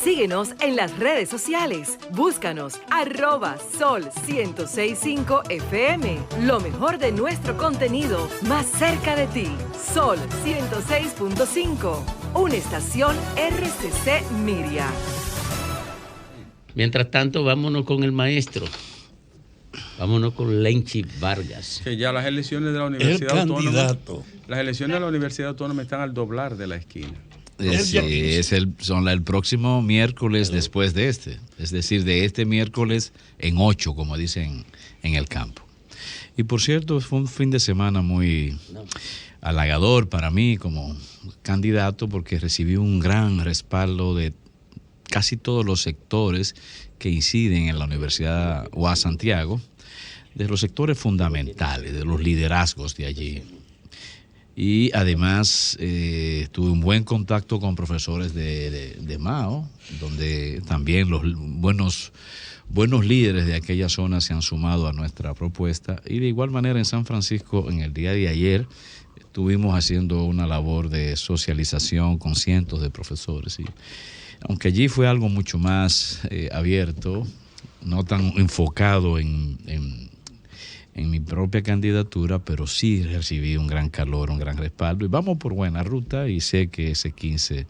Síguenos en las redes sociales. Búscanos @Sol1065 FM. Lo mejor de nuestro contenido más cerca de ti. Sol 106.5. Una estación RCC Miria. Mientras tanto, vámonos con el maestro. Vámonos con Lenchi Vargas. Que ya las elecciones de la Universidad Autónoma. Las elecciones de la Universidad Autónoma están al doblar de la esquina. Sí, son el próximo miércoles después de este. Es decir, de este miércoles en 8, como dicen en el campo. Y por cierto, fue un fin de semana muy halagador para mí como candidato porque recibí un gran respaldo de casi todos los sectores que inciden en la Universidad UAS Santiago, de los sectores fundamentales, de los liderazgos de allí. Y además tuve un buen contacto con profesores de Mao, donde también los buenos líderes de aquella zona se han sumado a nuestra propuesta. Y de igual manera en San Francisco, en el día de ayer, estuvimos haciendo una labor de socialización con cientos de profesores. Y aunque allí fue algo mucho más abierto, no tan enfocado en mi propia candidatura, pero sí recibí un gran calor, un gran respaldo y vamos por buena ruta y sé que este 15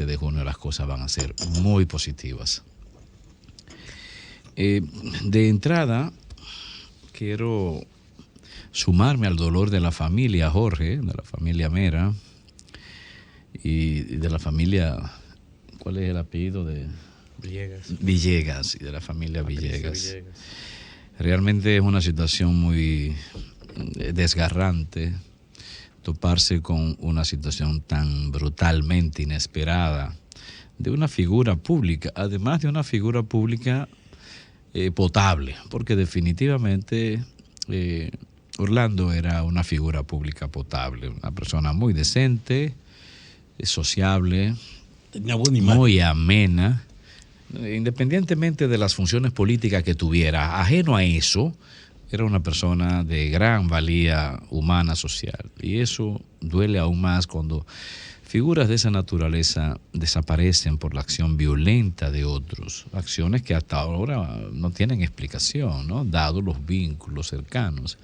de junio las cosas van a ser muy positivas. De entrada, quiero sumarme al dolor de la familia Jorge, de la familia Mera y de la familia, ¿cuál es el apellido? De Villegas y de la familia Villegas. Realmente es una situación muy desgarrante toparse con una situación tan brutalmente inesperada de una figura pública, además de una figura pública potable, porque definitivamente Orlando era una figura pública potable, una persona muy decente, sociable, muy amena. Independientemente de las funciones políticas que tuviera, ajeno a eso, era una persona de gran valía humana, social. Y eso duele aún más cuando figuras de esa naturaleza desaparecen por la acción violenta de otros, acciones que hasta ahora no tienen explicación, ¿no? Dado los vínculos cercanos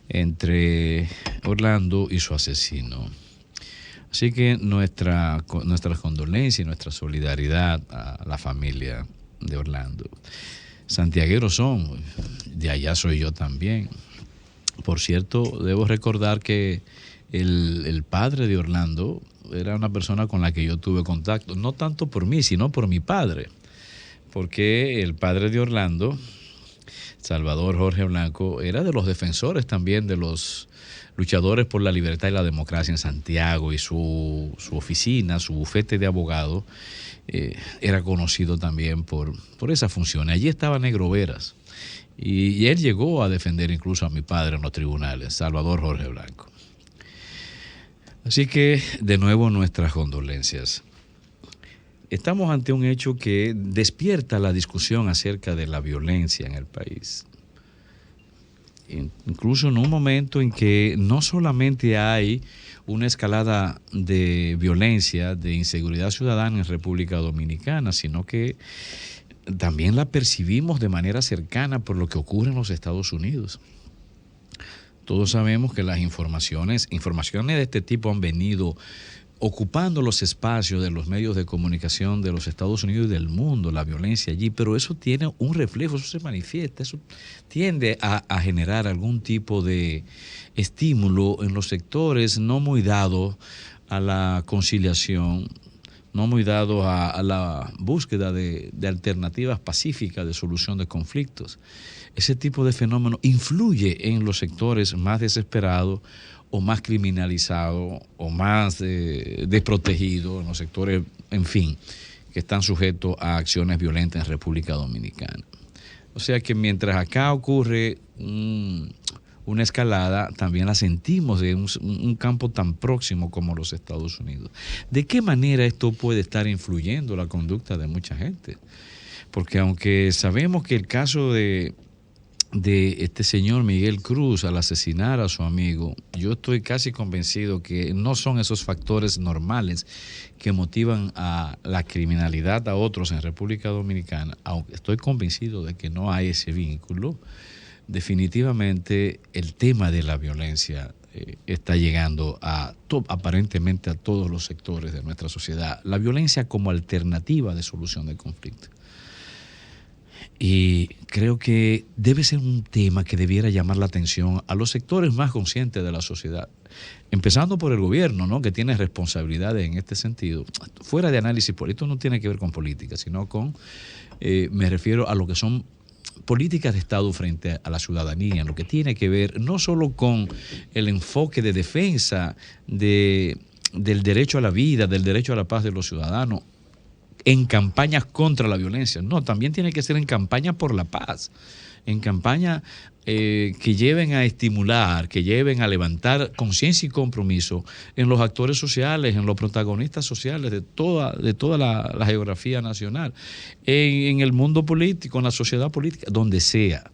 entre Orlando y su asesino. Así que nuestras condolencias y nuestra solidaridad a la familia de Orlando. Santiagueros son, de allá soy yo también. Por cierto, debo recordar que el padre de Orlando era una persona con la que yo tuve contacto, no tanto por mí, sino por mi padre. Porque el padre de Orlando, Salvador Jorge Blanco, era de los defensores también de los luchadores por la libertad y la democracia en Santiago, y su oficina, su bufete de abogado, era conocido también por esa función. Allí estaba Negro Veras y él llegó a defender incluso a mi padre en los tribunales, Salvador Jorge Blanco. Así que, de nuevo, nuestras condolencias. Estamos ante un hecho que despierta la discusión acerca de la violencia en el país. Incluso en un momento en que no solamente hay una escalada de violencia, de inseguridad ciudadana en República Dominicana, sino que también la percibimos de manera cercana por lo que ocurre en los Estados Unidos. Todos sabemos que las informaciones de este tipo han venido ocupando los espacios de los medios de comunicación de los Estados Unidos y del mundo, la violencia allí, pero eso tiene un reflejo, eso se manifiesta, eso tiende a generar algún tipo de estímulo en los sectores no muy dados a la conciliación, no muy dados a la búsqueda de alternativas pacíficas de solución de conflictos. Ese tipo de fenómeno influye en los sectores más desesperados o más criminalizados o más desprotegidos, en los sectores, en fin, que están sujetos a acciones violentas en República Dominicana. O sea que mientras acá ocurre una escalada, también la sentimos en un campo tan próximo como los Estados Unidos. ¿De qué manera esto puede estar influyendo la conducta de mucha gente? Porque aunque sabemos que el caso de de este señor Miguel Cruz al asesinar a su amigo, yo estoy casi convencido que no son esos factores normales que motivan a la criminalidad a otros en República Dominicana, aunque estoy convencido de que no hay ese vínculo. Definitivamente el tema de la violencia está llegando aparentemente a todos los sectores de nuestra sociedad. La violencia como alternativa de solución de conflictos. Y creo que debe ser un tema que debiera llamar la atención a los sectores más conscientes de la sociedad, empezando por el gobierno, ¿no?, que tiene responsabilidades en este sentido. Fuera de análisis político, no tiene que ver con política, sino con, me refiero a lo que son políticas de Estado frente a la ciudadanía, lo que tiene que ver no solo con el enfoque de defensa del derecho a la vida, del derecho a la paz de los ciudadanos, en campañas contra la violencia. No, también tiene que ser en campaña por la paz, en campaña que lleven a estimular, que lleven a levantar conciencia y compromiso en los actores sociales, en los protagonistas sociales de toda la geografía nacional, en el mundo político, en la sociedad política, donde sea.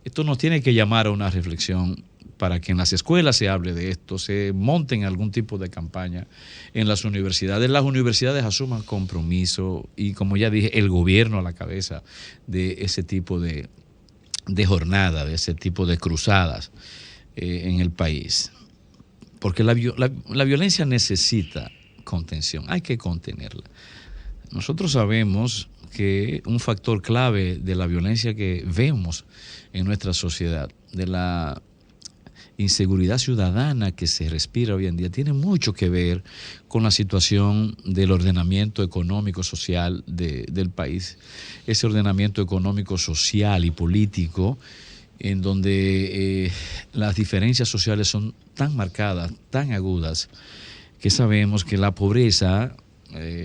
Esto nos tiene que llamar a una reflexión para que en las escuelas se hable de esto, se monten algún tipo de campaña en las universidades asuman compromiso y, como ya dije, el gobierno a la cabeza de ese tipo de jornada, de ese tipo de cruzadas en el país. Porque la violencia necesita contención, hay que contenerla. Nosotros sabemos que un factor clave de la violencia que vemos en nuestra sociedad, de la inseguridad ciudadana que se respira hoy en día, tiene mucho que ver con la situación del ordenamiento económico social del país. Ese ordenamiento económico, social y político, en donde las diferencias sociales son tan marcadas, tan agudas, que sabemos que la pobreza,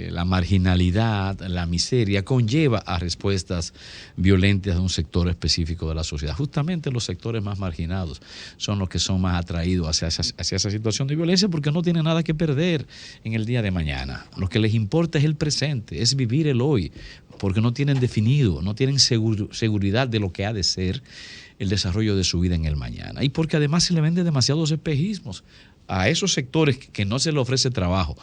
la marginalidad, la miseria conlleva a respuestas violentas de un sector específico de la sociedad. Justamente los sectores más marginados son los que son más atraídos hacia esa situación de violencia, porque no tienen nada que perder en el día de mañana. Lo que les importa es el presente, es vivir el hoy, porque no tienen definido, no tienen seguridad de lo que ha de ser el desarrollo de su vida en el mañana. Y porque además se le venden demasiados espejismos a esos sectores que no se le ofrece trabajos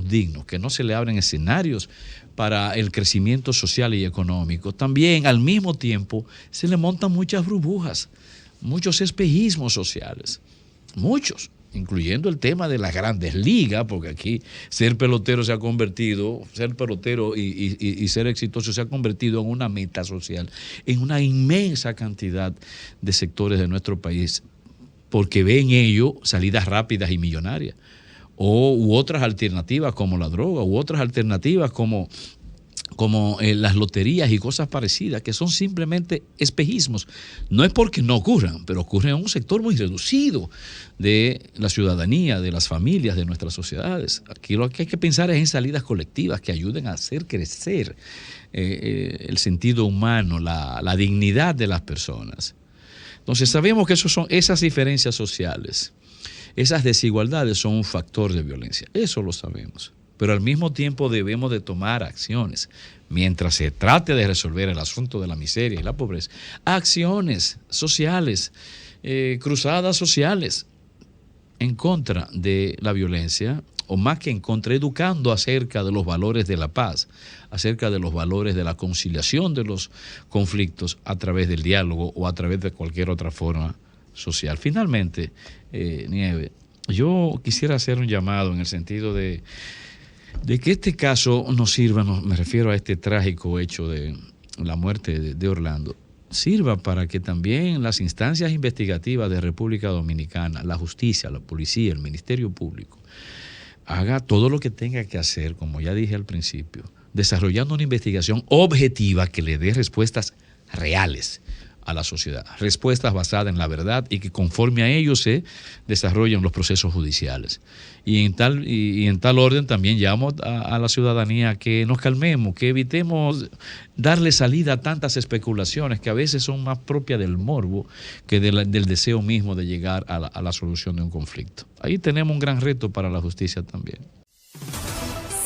dignos, que no se le abren escenarios para el crecimiento social y económico. También, al mismo tiempo, se le montan muchas burbujas, muchos espejismos sociales, muchos, incluyendo el tema de las grandes ligas, porque aquí ser pelotero y ser exitoso se ha convertido en una meta social, en una inmensa cantidad de sectores de nuestro país, porque ven ello salidas rápidas y millonarias, u otras alternativas como la droga, u otras alternativas como las loterías y cosas parecidas, que son simplemente espejismos. No es porque no ocurran, pero ocurren en un sector muy reducido de la ciudadanía, de las familias, de nuestras sociedades. Aquí lo que hay que pensar es en salidas colectivas que ayuden a hacer crecer el sentido humano, la dignidad de las personas. Entonces sabemos que esas diferencias sociales, esas desigualdades son un factor de violencia, eso lo sabemos. Pero al mismo tiempo debemos de tomar acciones, mientras se trate de resolver el asunto de la miseria y la pobreza, acciones sociales, cruzadas sociales en contra de la violencia, o más que en contra, educando acerca de los valores de la paz, acerca de los valores de la conciliación de los conflictos a través del diálogo o a través de cualquier otra forma social. Finalmente, Nieve, yo quisiera hacer un llamado en el sentido de que este caso nos sirva, me refiero a este trágico hecho de la muerte de Orlando, sirva para que también las instancias investigativas de República Dominicana, la justicia, la policía, el Ministerio Público, haga todo lo que tenga que hacer, como ya dije al principio, desarrollando una investigación objetiva que le dé respuestas reales a la sociedad, respuestas basadas en la verdad y que conforme a ello se desarrollen los procesos judiciales. Y en tal orden también llamo a la ciudadanía que nos calmemos, que evitemos darle salida a tantas especulaciones que a veces son más propias del morbo que del deseo mismo de llegar a la solución de un conflicto. Ahí tenemos un gran reto para la justicia también.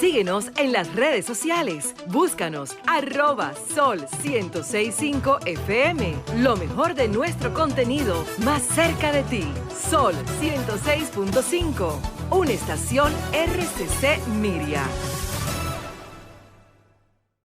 Síguenos en las redes sociales. Búscanos @Sol1065 FM. Lo mejor de nuestro contenido más cerca de ti. Sol 106.5. Una estación RCC Miria.